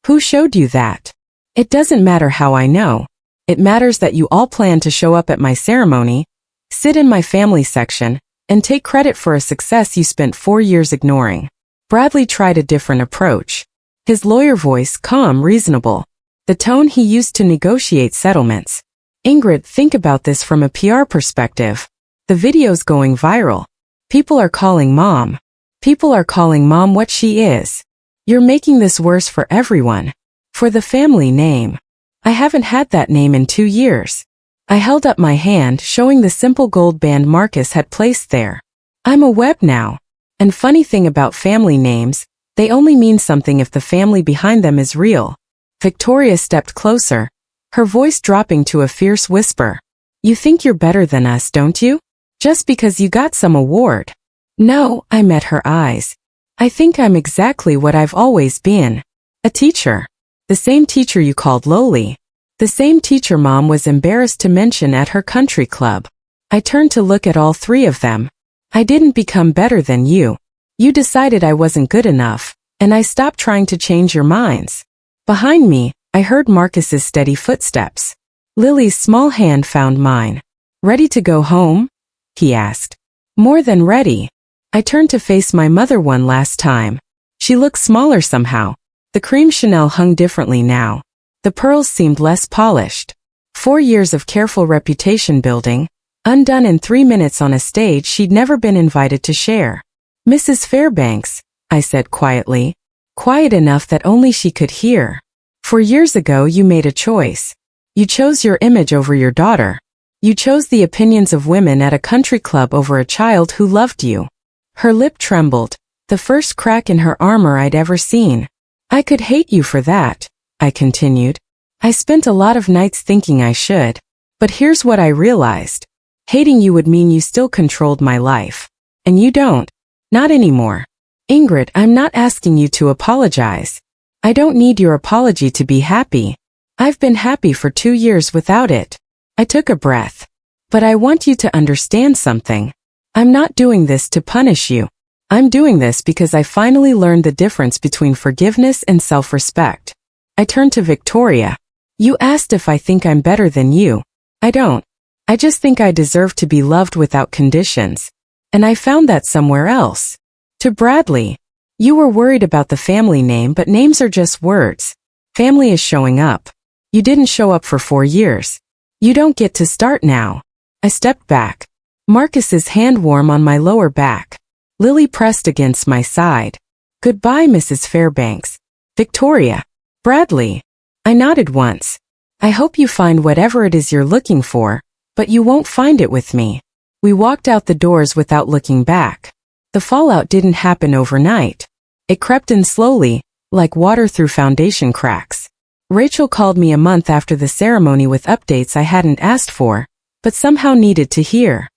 Who showed you that? It doesn't matter how I know. It matters that you all plan to show up at my ceremony, sit in my family section, and take credit for a success you spent 4 years ignoring. Bradley tried a different approach. His lawyer voice calm, reasonable. the tone he used to negotiate settlements. Ingrid, think about this from a PR perspective. The video's going viral. People are calling mom. People are calling mom what she is. You're making this worse for everyone. For the family name. I haven't had that name in 2 years. I held up my hand, showing the simple gold band Marcus had placed there. I'm a web now. And funny thing about family names, they only mean something if the family behind them is real. Victoria stepped closer, her voice dropping to a fierce whisper. You think you're better than us, don't you? Just because you got some award. No, I met her eyes. I think I'm exactly what I've always been. A teacher. The same teacher you called lowly. The same teacher Mom was embarrassed to mention at her country club. I turned to look at all three of them. I didn't become better than you. You decided I wasn't good enough, and I stopped trying to change your minds. Behind me, I heard Marcus's steady footsteps. Lily's small hand found mine. Ready to go home? He asked. More than ready. I turned to face my mother one last time. She looked smaller somehow. The cream Chanel hung differently now. The pearls seemed less polished. 4 years of careful reputation building, undone in 3 minutes on a stage she'd never been invited to share. Mrs. Fairbanks, I said quietly. Quiet enough that only she could hear. 4 years ago you made a choice. You chose your image over your daughter. You chose the opinions of women at a country club over a child who loved you. Her lip trembled, the first crack in her armor I'd ever seen. I could hate you for that, I continued. I spent a lot of nights thinking I should. But here's what I realized. Hating you would mean you still controlled my life. And you don't. Not anymore. Ingrid, I'm not asking you to apologize. I don't need your apology to be happy. I've been happy for 2 years without it. I took a breath. But I want you to understand something. I'm not doing this to punish you. I'm doing this because I finally learned the difference between forgiveness and self-respect. I turned to Victoria. You asked if I think I'm better than you. I don't. I just think I deserve to be loved without conditions. And I found that somewhere else. To Bradley. You were worried about the family name, but names are just words. Family is showing up. You didn't show up for 4 years. You don't get to start now. I stepped back. Marcus's hand warm on my lower back. Lily pressed against my side. Goodbye, Mrs. Fairbanks. Victoria. Bradley. I nodded once. I hope you find whatever it is you're looking for, but you won't find it with me. We walked out the doors without looking back. The fallout didn't happen overnight. It crept in slowly, like water through foundation cracks. Rachel called me a month after the ceremony with updates I hadn't asked for, but somehow needed to hear.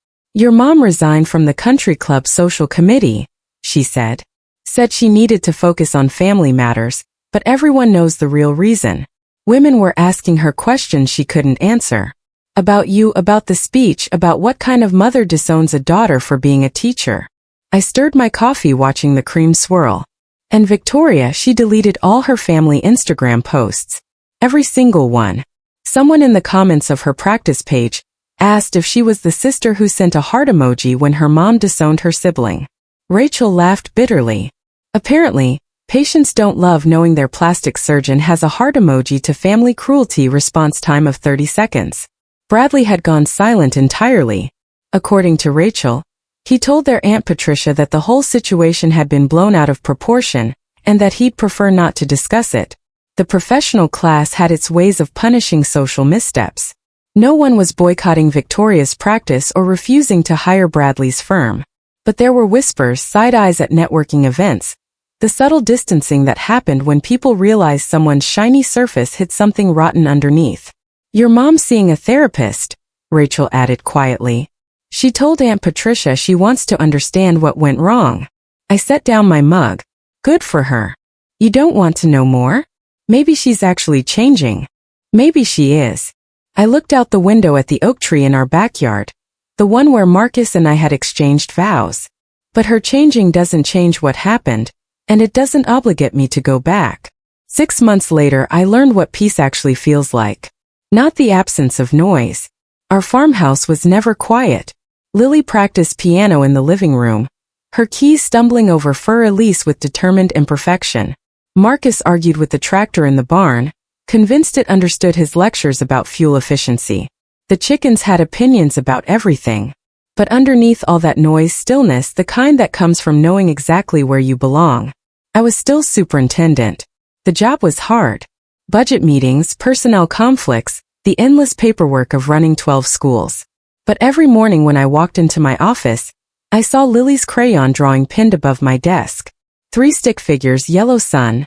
Your mom resigned from the country club social committee, she said. Said she needed to focus on family matters, but everyone knows the real reason. Women were asking her questions she couldn't answer. About you, about the speech, about what kind of mother disowns a daughter for being a teacher. I stirred my coffee watching the cream swirl. And Victoria, she deleted all her family Instagram posts. Every single one. Someone in the comments of her practice page asked if she was the sister who sent a heart emoji when her mom disowned her sibling. Rachel laughed bitterly. Apparently, patients don't love knowing their plastic surgeon has a heart emoji to family cruelty response time of 30 seconds. Bradley had gone silent entirely. According to Rachel, he told their Aunt Patricia that the whole situation had been blown out of proportion, and that he'd prefer not to discuss it. The professional class had its ways of punishing social missteps. No one was boycotting Victoria's practice or refusing to hire Bradley's firm. But there were whispers, side eyes at networking events. The subtle distancing that happened when people realized someone's shiny surface hid something rotten underneath. Your mom's seeing a therapist, Rachel added quietly. She told Aunt Patricia she wants to understand what went wrong. I set down my mug. Good for her. You don't want to know more? Maybe she's actually changing. Maybe she is. I looked out the window at the oak tree in our backyard, the one where Marcus and I had exchanged vows. But her changing doesn't change what happened, and it doesn't obligate me to go back. 6 months later, I learned what peace actually feels like. Not the absence of noise. Our farmhouse was never quiet. Lily practiced piano in the living room, her keys stumbling over fur Elise with determined imperfection. Marcus argued with the tractor in the barn, convinced it understood his lectures about fuel efficiency. The chickens had opinions about everything. But underneath all that noise, stillness, the kind that comes from knowing exactly where you belong. I was still superintendent. The job was hard. Budget meetings, personnel conflicts, the endless paperwork of running 12 schools. But every morning when I walked into my office, I saw Lily's crayon drawing pinned above my desk. 3 stick figures, yellow sun.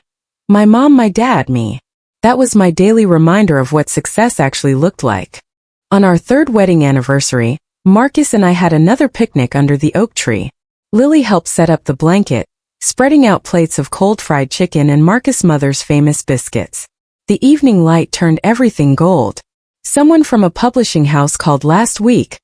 My mom, my dad, me. That was my daily reminder of what success actually looked like. On our 3rd wedding anniversary, Marcus and I had another picnic under the oak tree. Lily helped set up the blanket, spreading out plates of cold fried chicken and Marcus' mother's famous biscuits. The evening light turned everything gold. Someone from a publishing house called last week,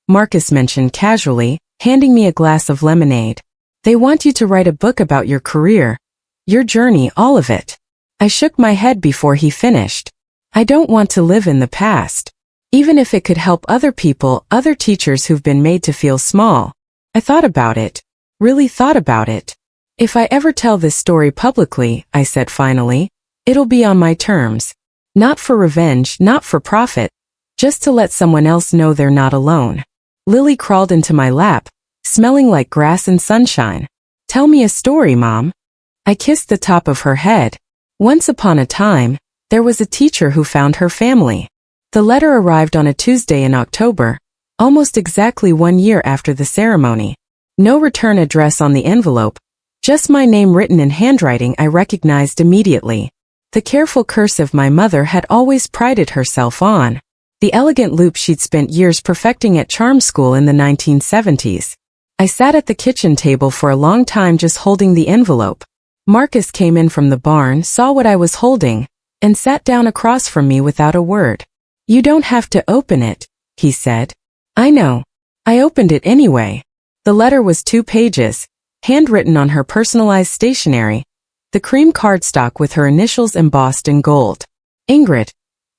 Marcus mentioned casually, handing me a glass of lemonade. They want you to write a book about your career, your journey, all of it. I shook my head before he finished. I don't want to live in the past. Even if it could help other people, other teachers who've been made to feel small. I thought about it. Really thought about it. If I ever tell this story publicly, I said finally, it'll be on my terms. Not for revenge, not for profit. Just to let someone else know they're not alone. Lily crawled into my lap, smelling like grass and sunshine. Tell me a story, Mom. I kissed the top of her head. Once upon a time, there was a teacher who found her family. The letter arrived on a Tuesday in October, almost exactly 1 year after the ceremony. No return address on the envelope, just my name written in handwriting I recognized immediately. The careful cursive my mother had always prided herself on. The elegant loop she'd spent years perfecting at charm school in the 1970s. I sat at the kitchen table for a long time just holding the envelope. Marcus came in from the barn, saw what I was holding, and sat down across from me without a word. You don't have to open it, he said. I know. I opened it anyway. The letter was 2 pages, handwritten on her personalized stationery, the cream cardstock with her initials embossed in gold. Ingrid.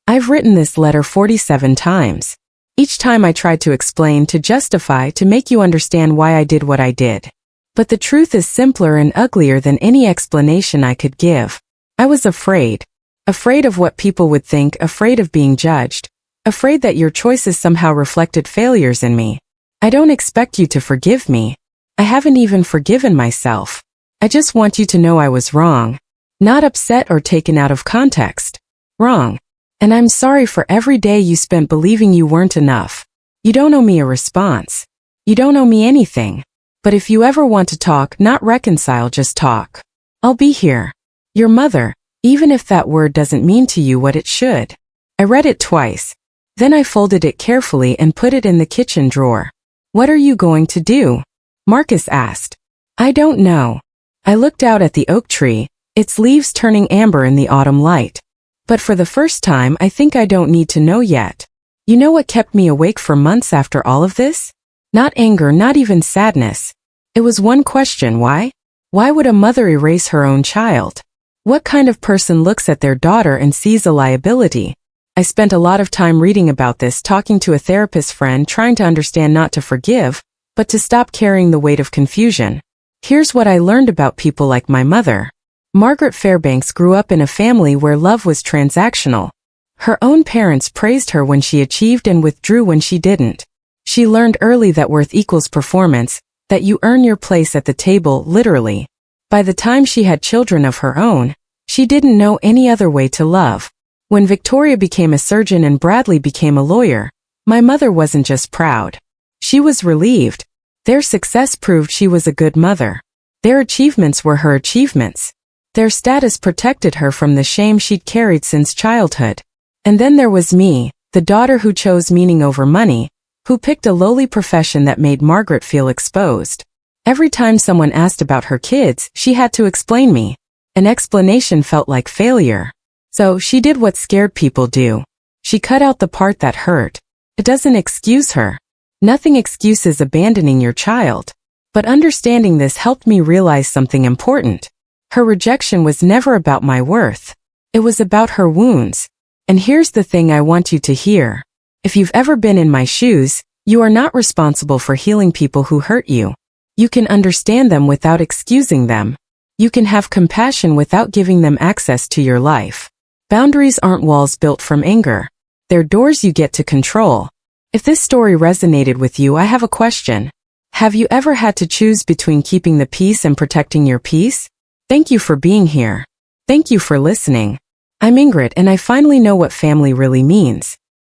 I've written this letter 47 times. Each time I tried to explain, to justify, to make you understand why I did what I did. But the truth is simpler and uglier than any explanation I could give. I was afraid. Afraid of what people would think, afraid of being judged, afraid that your choices somehow reflected failures in me. I don't expect you to forgive me. I haven't even forgiven myself. I just want you to know I was wrong. Not upset or taken out of context. Wrong. And I'm sorry for every day you spent believing you weren't enough. You don't owe me a response. You don't owe me anything. But if you ever want to talk, not reconcile, just talk. I'll be here. Your mother. Even if that word doesn't mean to you what it should. I read it twice. Then I folded it carefully and put it in the kitchen drawer. What are you going to do? Marcus asked. I don't know. I looked out at the oak tree, its leaves turning amber in the autumn light. But for the first time, I think I don't need to know yet. You know what kept me awake for months after all of this? Not anger, not even sadness. It was one question: why? Why would a mother erase her own child? What kind of person looks at their daughter and sees a liability? I spent a lot of time reading about this, talking to a therapist friend, trying to understand, not to forgive, but to stop carrying the weight of confusion. Here's what I learned about people like my mother. Margaret Fairbanks grew up in a family where love was transactional. Her own parents praised her when she achieved and withdrew when she didn't. She learned early that worth equals performance, that you earn your place at the table, literally. By the time she had children of her own, she didn't know any other way to love. When Victoria became a surgeon and Bradley became a lawyer, my mother wasn't just proud. She was relieved. Their success proved she was a good mother. Their achievements were her achievements. Their status protected her from the shame she'd carried since childhood. And then there was me, the daughter who chose meaning over money, who picked a lowly profession that made Margaret feel exposed. Every time someone asked about her kids, she had to explain me. An explanation felt like failure. So she did what scared people do. She cut out the part that hurt. It doesn't excuse her. Nothing excuses abandoning your child. But understanding this helped me realize something important. Her rejection was never about my worth. It was about her wounds. And here's the thing I want you to hear. If you've ever been in my shoes, you are not responsible for healing people who hurt you. You can understand them without excusing them. You can have compassion without giving them access to your life. Boundaries aren't walls built from anger. They're doors you get to control. If this story resonated with you, I have a question. Have you ever had to choose between keeping the peace and protecting your peace? Thank you for being here. Thank you for listening. I'm Ingrid, and I finally know what family really means.